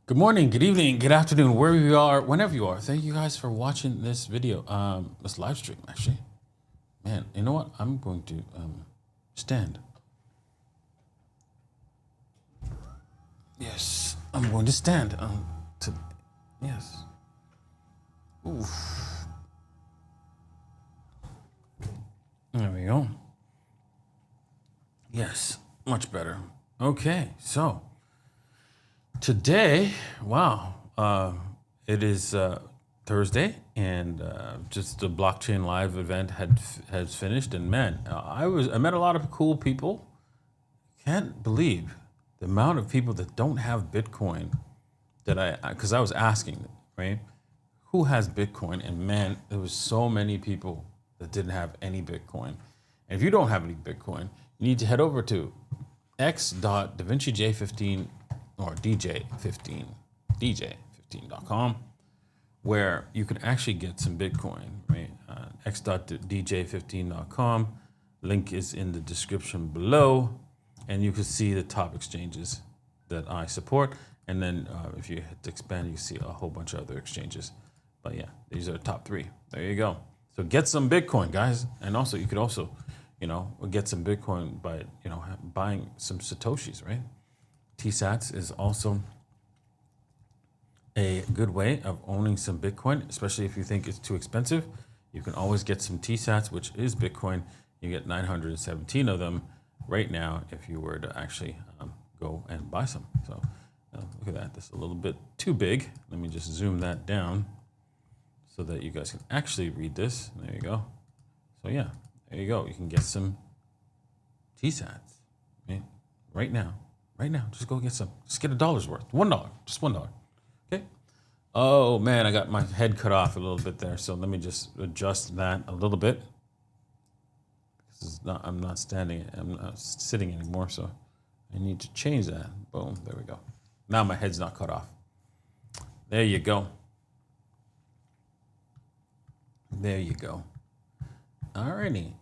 Good morning, good evening, good afternoon, wherever you are, whenever you are. Thank you guys for watching this video, this live stream, actually. Man, you know what? I'm going to stand. Yes, I'm going to stand. Yes. Oof. There we go. Yes, much better. Okay, so today, wow, it is Thursday, and just the blockchain live event has finished, and man, I met a lot of cool people. Can't believe the amount of people that don't have Bitcoin that because I was asking, right, who has Bitcoin, and man, there was so many people that didn't have any Bitcoin. And if you don't have any Bitcoin, you need to head over to x.davincej15 or DJ15, DJ15.com, where you can actually get some Bitcoin, right? X.dj15.com. Link is in the description below, and you can see the top exchanges that I support. And then if you hit expand, you see a whole bunch of other exchanges. But yeah, these are the top three. There you go. So get some Bitcoin, guys. And also, you could also, get some Bitcoin by, buying some Satoshis, right? TSATs is also a good way of owning some Bitcoin, especially if you think it's too expensive. You can always get some TSATs, which is Bitcoin. You get 917 of them right now if you were to actually go and buy some. So look at that. That's a little bit too big. Let me just zoom that down so that you guys can actually read this. There you go. So yeah, there you go. You can get some TSATs right now. Right now, just go get some. Just get $1 worth. $1, just $1. Okay. Oh man, I got my head cut off a little bit there. So let me just adjust that a little bit. I'm not standing. I'm not sitting anymore. So I need to change that. Boom. There we go. Now my head's not cut off. There you go. There you go. Alrighty.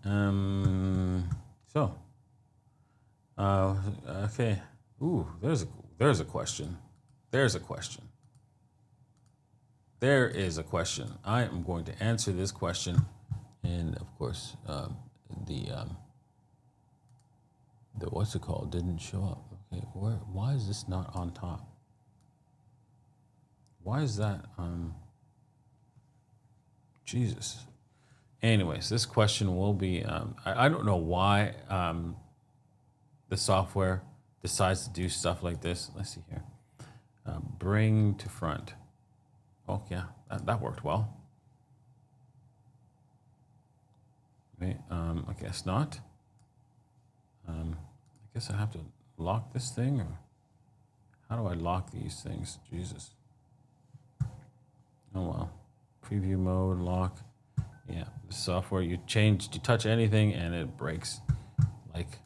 Okay. Ooh, there's a question. There's a question. There is a question. I am going to answer this question, and of course, the what's it called didn't show up. Okay, why is this not on top? Why is that? Jesus. Anyways, this question will be. I don't know why the software decides to do stuff like this. Let's see here. Bring to front. Oh yeah, that worked well. Okay, I guess not. I guess I have to lock this thing, or how do I lock these things? Jesus. Oh well. Preview mode, lock. Yeah, the software, you touch anything and it breaks like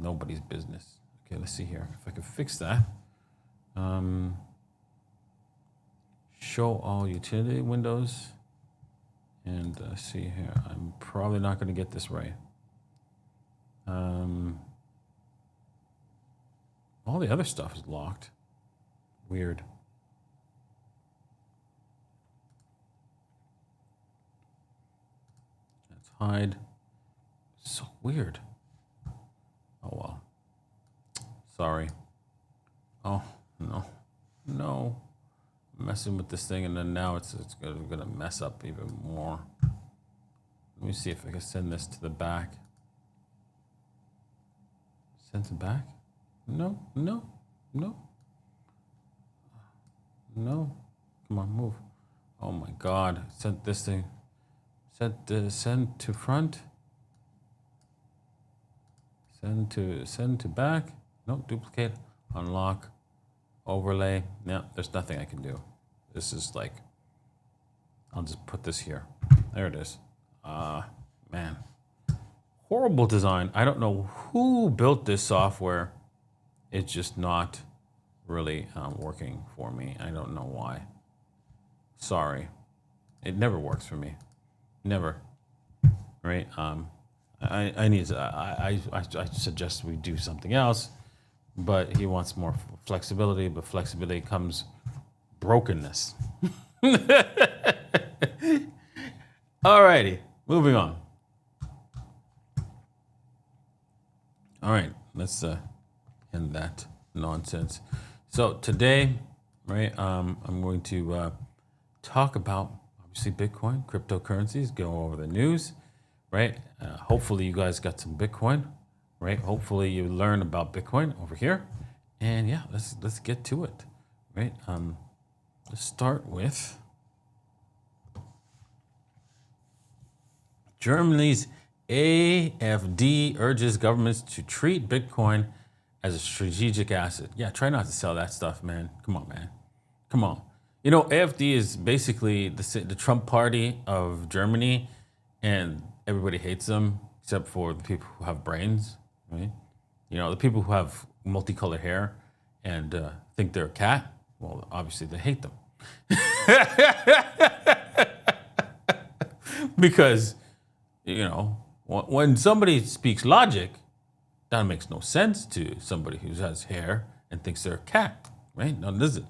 nobody's business. Okay, let's see here. If I can fix that. Show all utility windows. And see here, I'm probably not going to get this right. All the other stuff is locked. Weird. Let's hide. So weird. Oh well. Sorry. Oh no. Messing with this thing, and then now it's gonna mess up even more. Let me see if I can send this to the back. Send it back? No. Come on, move. Oh my God! Send this thing. Send to front. Send to back. No, duplicate. Unlock. Overlay. No, there's nothing I can do. This is like, I'll just put this here. There it is. Man. Horrible design. I don't know who built this software. It's just not really working for me. I don't know why. Sorry. It never works for me. Never. Right? I suggest we do something else. but he wants more flexibility, but flexibility comes brokenness. Alrighty, moving on. All right, let's end that nonsense. So today, right, I'm going to talk about obviously Bitcoin, cryptocurrencies, go over the news, right? Hopefully you guys got some Bitcoin, right? Hopefully you learn about Bitcoin over here, and yeah, let's get to it, right? Let's start with Germany's AfD urges governments to treat Bitcoin as a strategic asset. Yeah, try not to sell that stuff, man. Come on, man. Come on. You know, AfD is basically the Trump party of Germany, and everybody hates them except for the people who have brains, right? You know, the people who have multicolored hair and think they're a cat, well, obviously they hate them. Because, you know, when somebody speaks logic, that makes no sense to somebody who has hair and thinks they're a cat, right? No, does it?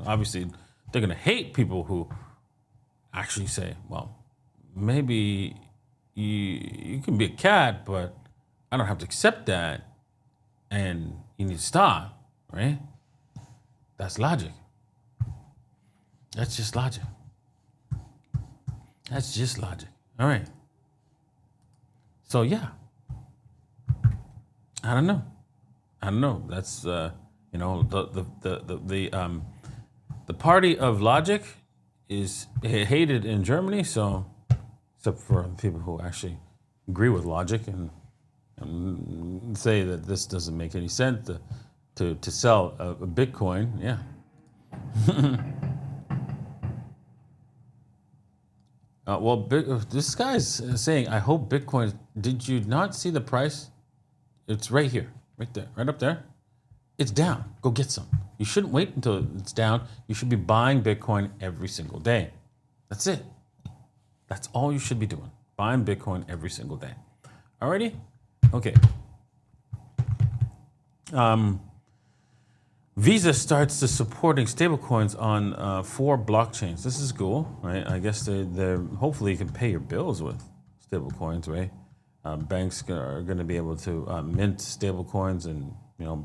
Obviously, they're going to hate people who actually say, well, maybe you can be a cat, but I don't have to accept that, and you need to stop, right? That's logic. That's just logic. That's just logic. All right. So yeah, I don't know. That's you know, the party of logic is hated in Germany. So except for people who actually agree with logic and say that this doesn't make any sense to sell a Bitcoin. Yeah. This guy's saying, I hope Bitcoin, did you not see the price? It's right here, right there, right up there. It's down. Go get some. You shouldn't wait until it's down. You should be buying Bitcoin every single day. That's it. That's all you should be doing. Buying Bitcoin every single day. Alrighty? Okay. Visa starts to supporting stablecoins on 4 blockchains. This is cool, right? I guess they're hopefully you can pay your bills with stablecoins, right? Banks are going to be able to mint stablecoins and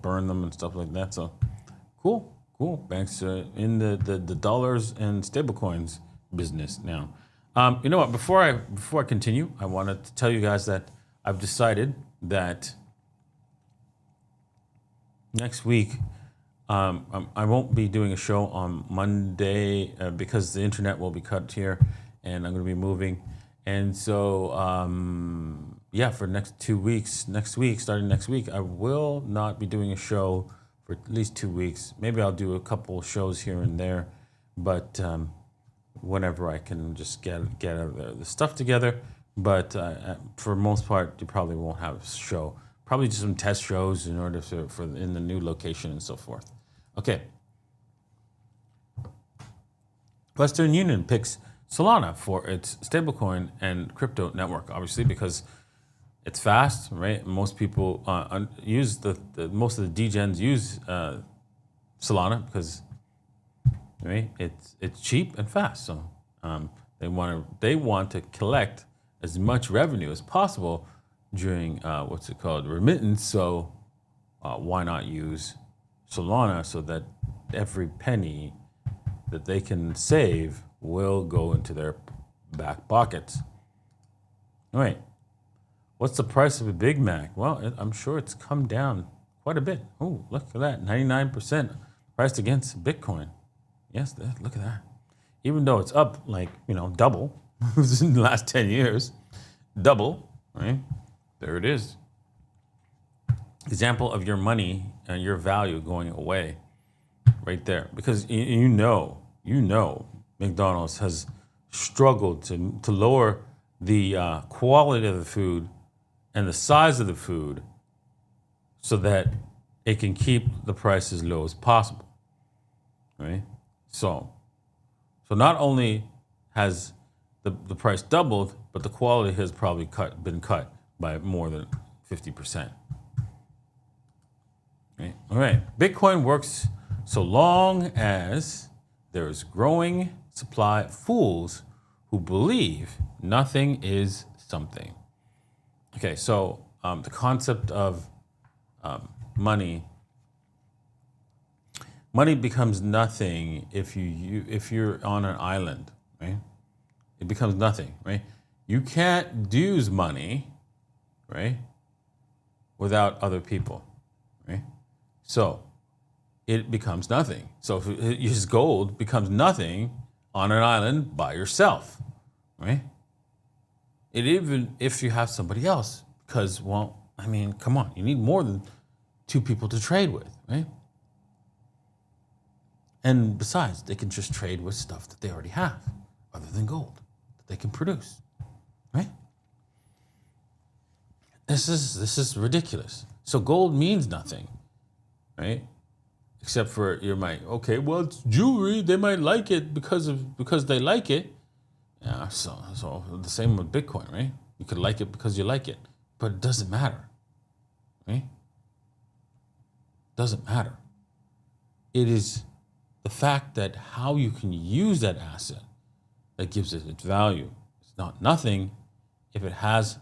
burn them and stuff like that. So cool. Banks are in the dollars and stablecoins business now. You know what? Before I continue, I wanted to tell you guys that I've decided that next week. I won't be doing a show on Monday because the internet will be cut here, and I'm going to be moving. And so, for next 2 weeks, starting next week, I will not be doing a show for at least 2 weeks. Maybe I'll do a couple shows here and there, but whenever I can just get the stuff together. But for most part, you probably won't have a show. Probably just some test shows in order for in the new location and so forth. Okay. Western Union picks Solana for its stablecoin and crypto network, obviously because it's fast, right? Most people use most of the degens use Solana because right it's cheap and fast. So they want to collect as much revenue as possible during remittance. So why not use Solana so that every penny that they can save will go into their back pockets. All right. What's the price of a Big Mac? Well, I'm sure it's come down quite a bit. Oh, look at that. 99% priced against Bitcoin. Yes, look at that. Even though it's up double in the last 10 years. Double, right? There it is. Example of your money and your value going away right there. Because you know McDonald's has struggled to lower the quality of the food and the size of the food so that it can keep the price as low as possible, right? So not only has the price doubled, but the quality has probably been cut by more than 50%. Right? All right. Bitcoin works so long as there is growing supply of fools who believe nothing is something. Okay, so the concept of money becomes nothing if you're on an island, right? It becomes nothing, right? You can't use money, right, without other people, right? So it becomes nothing. So if his gold becomes nothing on an island by yourself, right? Even if you have somebody else, because, well, I mean, come on, you need more than two people to trade with, right? And besides, they can just trade with stuff that they already have, other than gold, that they can produce, right? This is ridiculous. So gold means nothing, right? Except for you might, okay, well, it's jewelry. They might like it because they like it. Yeah, so the same with Bitcoin, right? You could like it because you like it, but it doesn't matter, right? Doesn't matter. It is the fact that how you can use that asset that gives it its value. It's not nothing if it has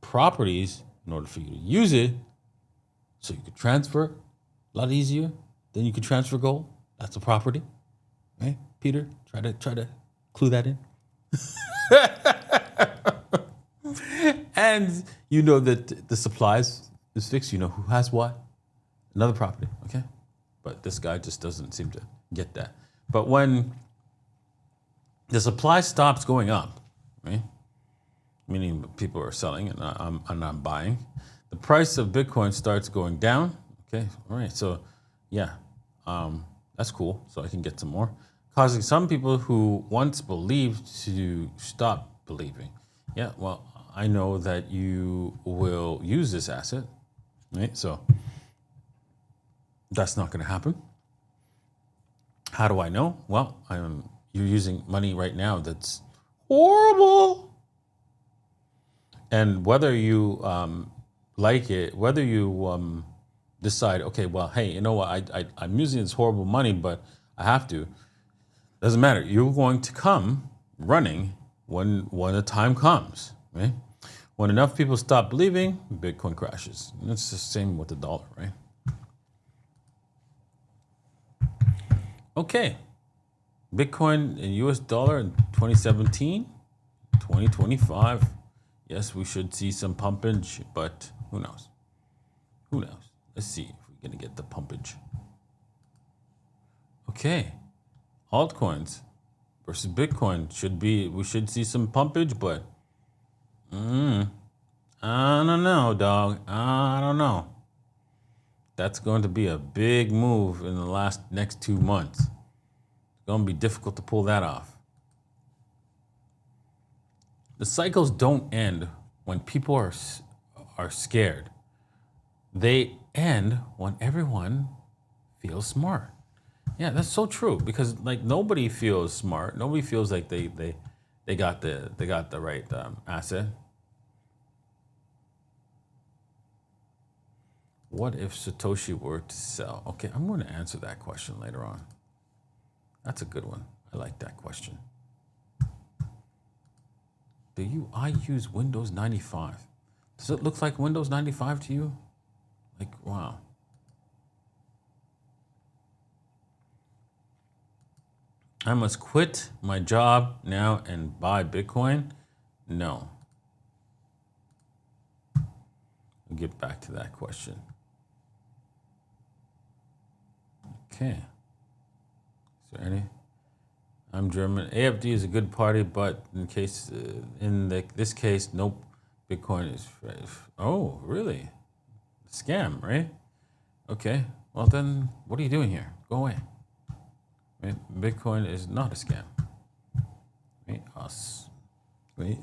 properties in order for you to use it, so you could transfer a lot easier than you could transfer gold. That's a property, right? Peter, try to clue that in. And you know that the supplies is fixed. You know who has what? Another property, okay? But this guy just doesn't seem to get that. But when the supply stops going up, right? Meaning people are selling and I'm buying, the price of Bitcoin starts going down. Okay, all right. So, yeah, that's cool. So I can get some more, causing some people who once believed to stop believing. Yeah, well, I know that you will use this asset, right? So that's not going to happen. How do I know? Well, you're using money right now that's horrible. And whether you like it, whether you decide, okay, well, hey, you know what, I'm using this horrible money, but I have to. Doesn't matter. You're going to come running when the time comes, right? When enough people stop believing, Bitcoin crashes. And it's the same with the dollar, right? Okay. Bitcoin and US dollar in 2017, 2025. Yes, we should see some pumpage, but who knows? Who knows? Let's see if we're going to get the pumpage. Okay. Altcoins versus Bitcoin we should see some pumpage, but I don't know, dog. I don't know. That's going to be a big move in the next 2 months. It's going to be difficult to pull that off. The cycles don't end when people are scared. They end when everyone feels smart. Yeah, that's so true, because like nobody feels smart. Nobody feels like they got the right asset. What if Satoshi were to sell? Okay, I'm going to answer that question later on. That's a good one. I like that question. I use Windows 95. Does it look like Windows 95 to you? Like, wow. I must quit my job now and buy Bitcoin? No. I'll get back to that question. Okay. Is there any? I'm German. AFD is a good party, but this case, nope. Bitcoin is. Oh, really? Scam, right? Okay. Well, then, what are you doing here? Go away. Right? Bitcoin is not a scam. Right? Us. Right?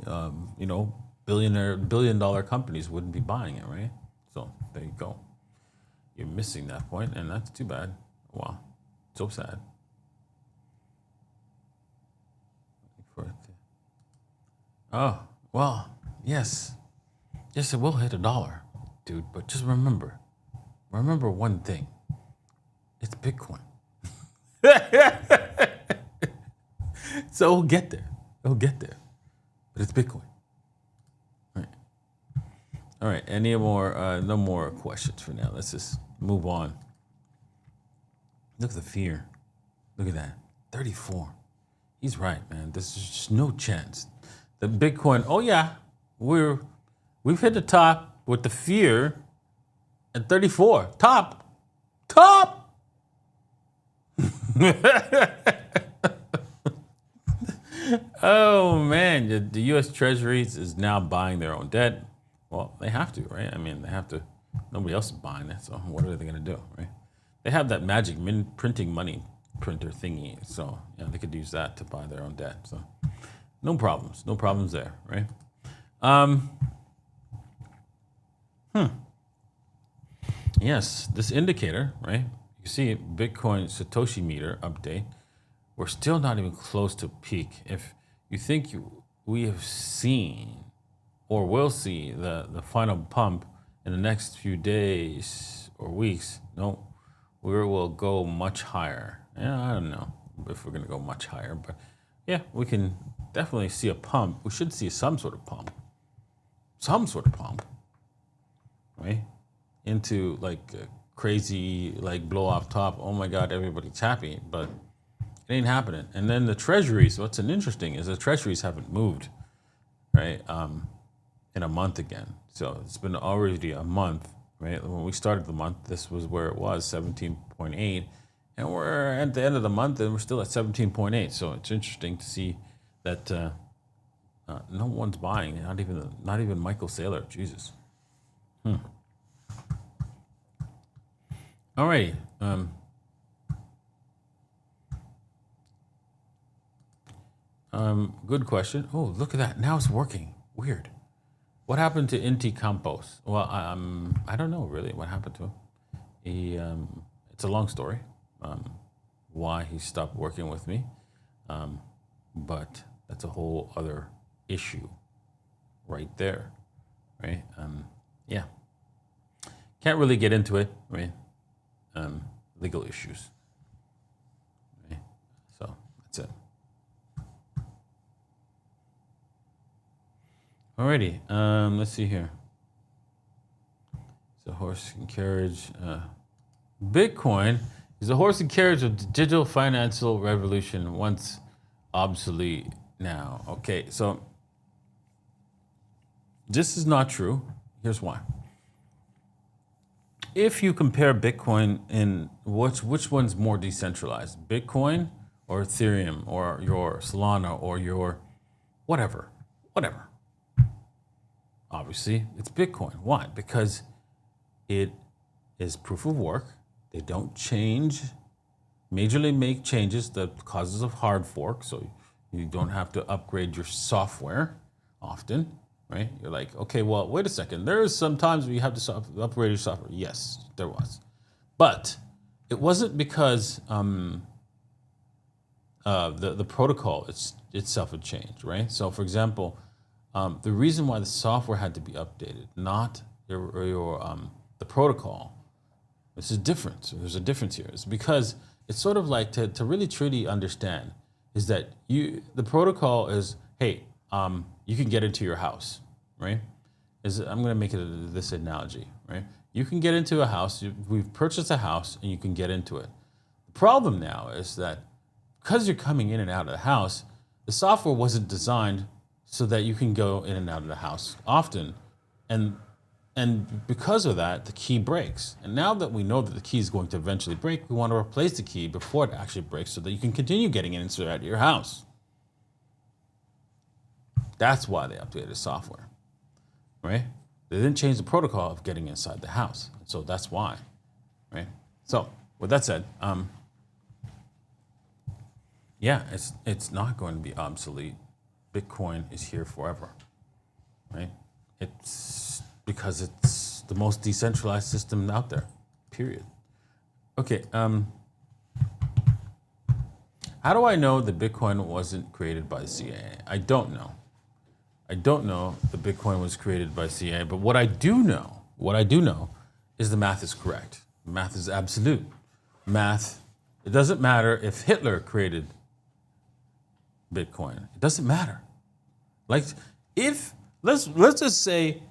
$billion companies wouldn't be buying it, right? So there you go. You're missing that point, and that's too bad. Wow. So sad. Oh, well, yes. Yes, it will hit $1, dude, but just remember, remember one thing. It's Bitcoin. So we'll get there. It'll get there. But it's Bitcoin. All right. Any more? No more questions for now. Let's just move on. Look at the fear. Look at that. 34. He's right, man. There's just no chance. The Bitcoin. Oh yeah, we've hit the top with the fear at 34. Top. Oh man, the U.S. Treasuries is now buying their own debt. Well, they have to, right? I mean, they have to. Nobody else is buying it, so what are they going to do, right? They have that magic printing money printer thingy, so they could use that to buy their own debt. So no problems there, right? Yes, this indicator, right? You see Bitcoin Satoshi meter update. We're still not even close to peak. If you think we have seen or will see the final pump in the next few days or weeks, no, we will go much higher. Yeah, I don't know if we're going to go much higher, but yeah, we can definitely see a pump. We should see some sort of pump, right? Into like a crazy like blow off top. Oh my God, everybody's happy, but it ain't happening. And then the treasuries. What's interesting is the treasuries haven't moved, right? In a month again. So it's been already a month, right? When we started the month, this was where it was, 17.8, and we're at the end of the month and we're still at 17.8. So it's interesting to see that no one's buying. Not even Michael Saylor. Jesus. Alrighty. Good question. Oh, look at that. Now it's working. Weird. What happened to Inti Campos? Well, I don't know really what happened to him. It's a long story. Why he stopped working with me. But that's a whole other issue right there. Right? Yeah. Can't really get into it, right? Legal issues. Right? So that's it. Alrighty, let's see here. So horse and carriage. Bitcoin is a horse and carriage of the digital financial revolution, once obsolete now. Okay, so this is not true. Here's why. If you compare Bitcoin in which one's more decentralized, Bitcoin or Ethereum or your Solana or your whatever. Obviously, it's Bitcoin. Why? Because it is proof of work. They don't majorly make changes that causes a hard fork, so you don't have to upgrade your software often, right? You're like, okay, well, wait a second. There is some times where you have to upgrade your software. Yes, there was. But it wasn't because the protocol itself had changed, right? So, for example, the reason why the software had to be updated, not the protocol, this is different. There's a difference here. It's because it's sort of like to really truly understand is that the protocol is, hey, you can get into your house, right? I'm going to make it this analogy, right? You can get into a house. We've purchased a house and you can get into it. The problem now is that because you're coming in and out of the house, the software wasn't designed so that you can go in and out of the house often. And because of that, the key breaks. And now that we know that the key is going to eventually break, we want to replace the key before it actually breaks so that you can continue getting in and out of your house. That's why they updated the software, right? They didn't change the protocol of getting inside the house. So that's why, right? So with that said, yeah, it's not going to be obsolete. Bitcoin is here forever, right? It's because it's the most decentralized system out there, period. Okay, how do I know that Bitcoin wasn't created by the CIA? I don't know. I don't know that Bitcoin was created by CIA, but what I do know is the math is correct. Math is absolute. Math, it doesn't matter if Hitler created Bitcoin. It doesn't matter. Like, if, let's just say,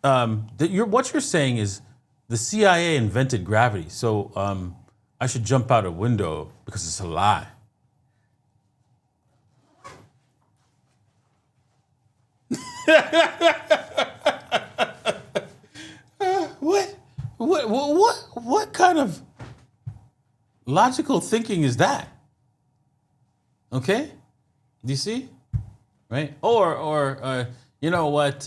what you're saying is the CIA invented gravity, so I should jump out a window because it's a lie. What kind of logical thinking is that? Okay, do you see? Right? Or you know what?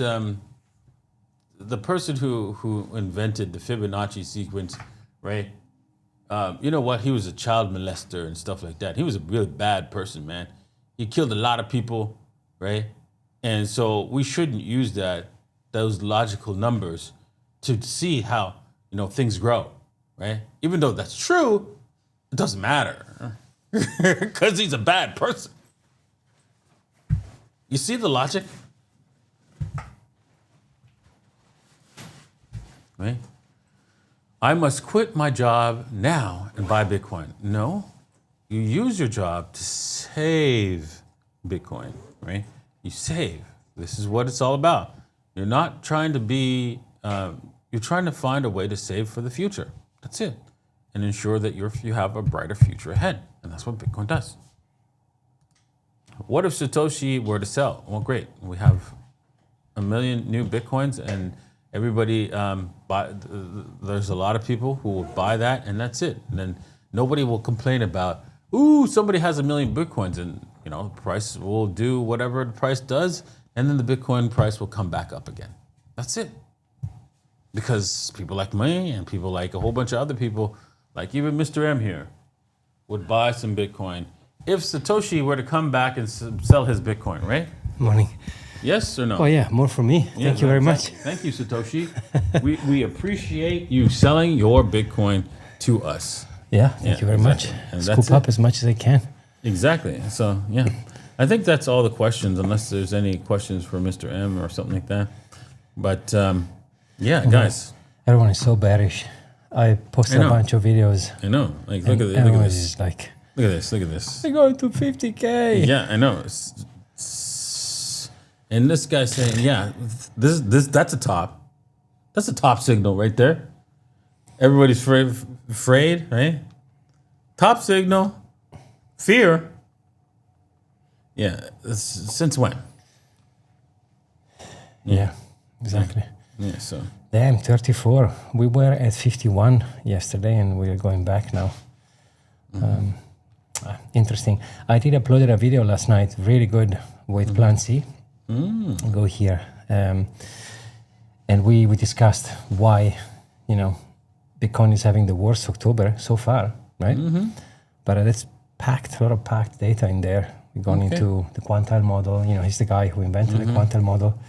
The person who invented the Fibonacci sequence, right? You know what? He was a child molester and stuff like that. He was a really bad person, man. He killed a lot of people, right? And so we shouldn't use those logical numbers to see how, things grow, right? Even though that's true, it doesn't matter because he's a bad person. You see the logic? Right? I must quit my job now and buy Bitcoin. No, you use your job to save Bitcoin, right? You save. This is what it's all about. You're not trying to be, you're trying to find a way to save for the future. That's it. And ensure that you have a brighter future ahead. And that's what Bitcoin does. What if Satoshi were to sell? Well, great. We have 1 million new Bitcoins and everybody, there's a lot of people who will buy that and that's it. And then nobody will complain about, ooh, somebody has 1 million Bitcoins and, the price will do whatever the price does. And then the Bitcoin price will come back up again. That's it. Because people like me and people like a whole bunch of other people, like even Mr. M here, would buy some Bitcoin if Satoshi were to come back and sell his Bitcoin, right? Morning. Yes or no? Oh yeah, more from me. Yeah, Thank you very much. Thank you, Satoshi. we appreciate you selling your Bitcoin to us. Yeah, thank you very much. Scoop up as much as I can. Exactly. So yeah, I think that's all the questions, unless there's any questions for Mr. M or something like that. But yeah, guys. Everyone is so bearish. I posted a bunch of videos. I know. Like, look at this. Look at this. Like, look at this. Look at this. They're going to 50K. Yeah, I know. And this guy's saying, yeah, that's a top. That's a top signal right there. Everybody's afraid, right? Top signal. Fear. Yeah. Since when? Yeah, exactly. Yeah, so. Damn, 34. We were at 51 yesterday and we're going back now. Interesting. I did uploaded a video last night, really good with Plan C. Go here. And we discussed why, Bitcoin is having the worst October so far, right? But it's a lot of packed data in there. We've gone into the quantile model. He's the guy who invented the quantile model.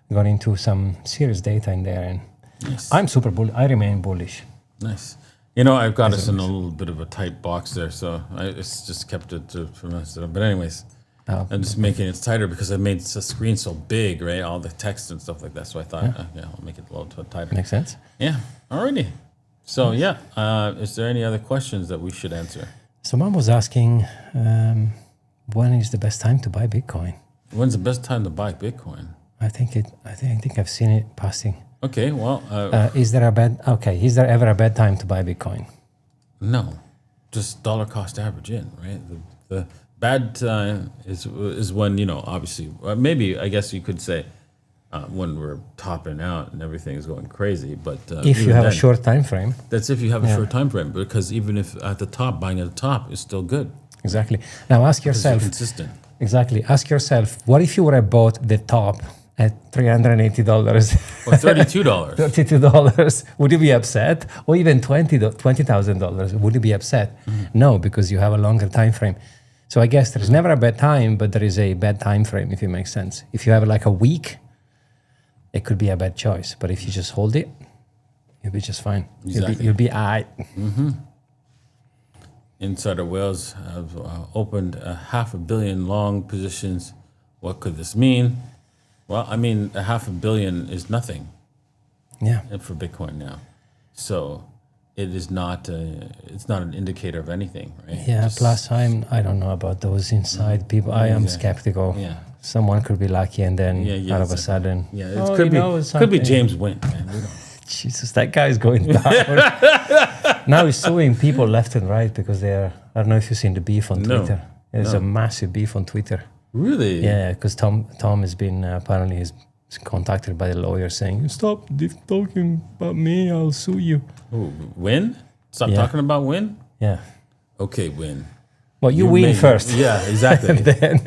We've gone into some serious data in there. And nice. I'm super bullish. I remain bullish. Nice. I've got us in a little bit of a tight box there, so I just kept it for myself. But anyways, I'm just making it tighter because I made the screen so big, right? All the text and stuff like that. So I thought, I'll make it a little tighter. Makes sense. Yeah. Alrighty. So is there any other questions that we should answer? Someone was asking, when is the best time to buy Bitcoin? When's the best time to buy Bitcoin? I think I've seen it passing. Okay, well, is there ever a bad time to buy Bitcoin? No, just dollar cost average in, right? The bad time is when obviously maybe I guess you could say when we're topping out and everything is going crazy. But if you have a short time frame, that's if you have a short time frame. Because even if at the top, buying at the top is still good. Exactly. Now ask yourself. Consistent. Exactly. Ask yourself, what if you would have bought the top at $380 or $32? $32. Would you be upset? Or even $20,000? Would you be upset? No, because you have a longer time frame. So I guess there's never a bad time, but there is a bad time frame, if it makes sense. If you have like a week, it could be a bad choice. But if you just hold it, you'll be just fine. Exactly. You'll be all right. Insider whales have opened 500 million long positions. What could this mean? Well, I mean, 500 million is nothing. Yeah. For Bitcoin now. So it is not. It's not an indicator of anything, right? Yeah. Just- Plus, I don't know about those inside people. I am skeptical. Yeah. Someone could be lucky, and then Yeah, all of a exactly. sudden, Yeah, it oh, could you be. know, Could be something. James Wynn. Man. We don't. Jesus, that guy is going down. Now he's suing people left and right because they are. I don't know if you've seen the beef on No, Twitter. There's a massive beef on Twitter. Really? Yeah, because Tom has been apparently he's contacted by the lawyer saying, "Stop talking about me. I'll sue you." Ooh, Win? Stop Yeah. talking about Win? Yeah. Okay, Win. Well, you win first. Yeah, exactly. and then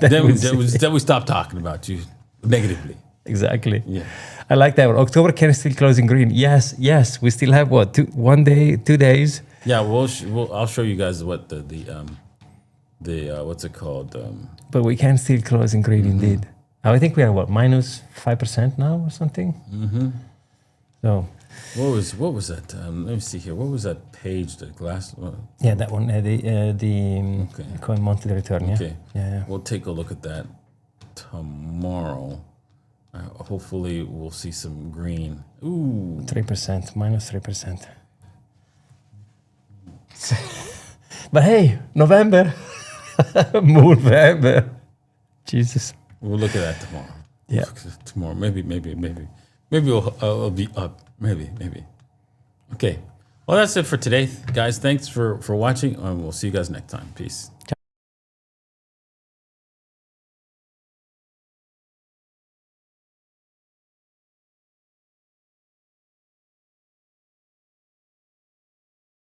then, we'll see. then we stop talking about you negatively. Exactly. Yeah. I like that one. October can still close in green. Yes. We still have what? 1 day, 2 days. Yeah, I'll show you guys what the what's it called? But we can still close in green indeed. I think we are what, minus 5% now or something? Mm-hmm. So What was that? Let me see here. What was that page? The glass. yeah, that one, the Okay. coin monthly return. Yeah. Okay. Yeah. We'll take a look at that tomorrow. Hopefully, we'll see some green. Ooh. 3%, minus 3%. But hey, November, November. Jesus. We'll look at that tomorrow. Yeah. Tomorrow, maybe I'll be up. Maybe. Okay. Well, that's it for today, guys. Thanks for watching, and we'll see you guys next time. Peace.